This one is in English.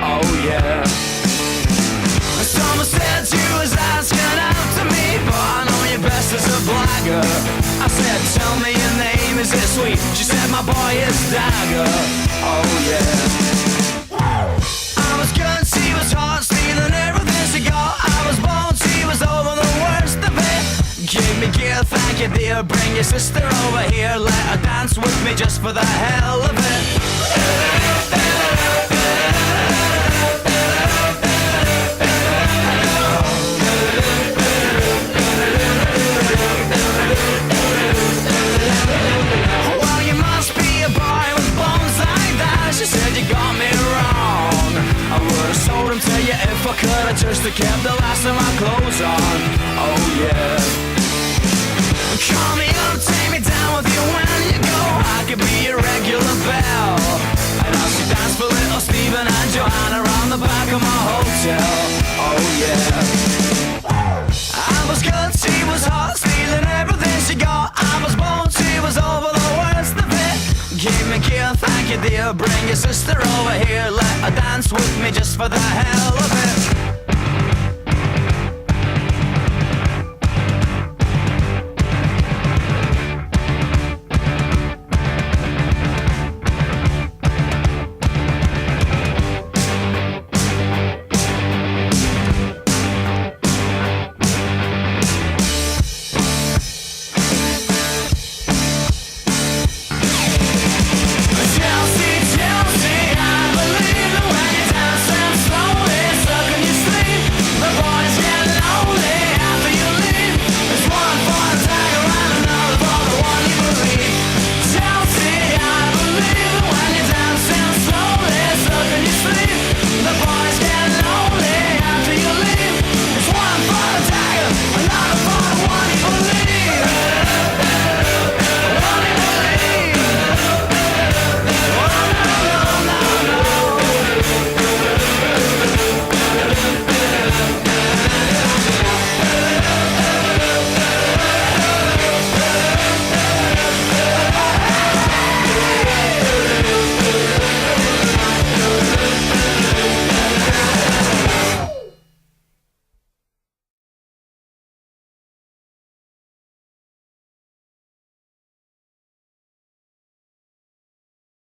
oh yeah. Someone said you was asking out to me, but I know you best as a blagger. I said, tell me your name, is it sweet? She said, my boy is Dagger, oh yeah. I was good, she was hot, stealing everything she got. I was born, she was over the worst of it. Give me gear, thank you dear, bring your sister over here. Let her dance with me just for the hell of it. Well, you must be a boy with bones like that. She said you got me wrong. I would've sold him to you if I could've just kept the last of my clothes on. Oh yeah. Call me up, take me down with you when you go. I could be your regular belle. And I'll see dance for little Stephen and Joanna around the back of my hotel. Oh yeah. I was good, she was hot, stealing everything she got. I was born, she was over the worst of it. Give me gear, thank you dear, bring your sister over here. Let her dance with me just for the hell of it.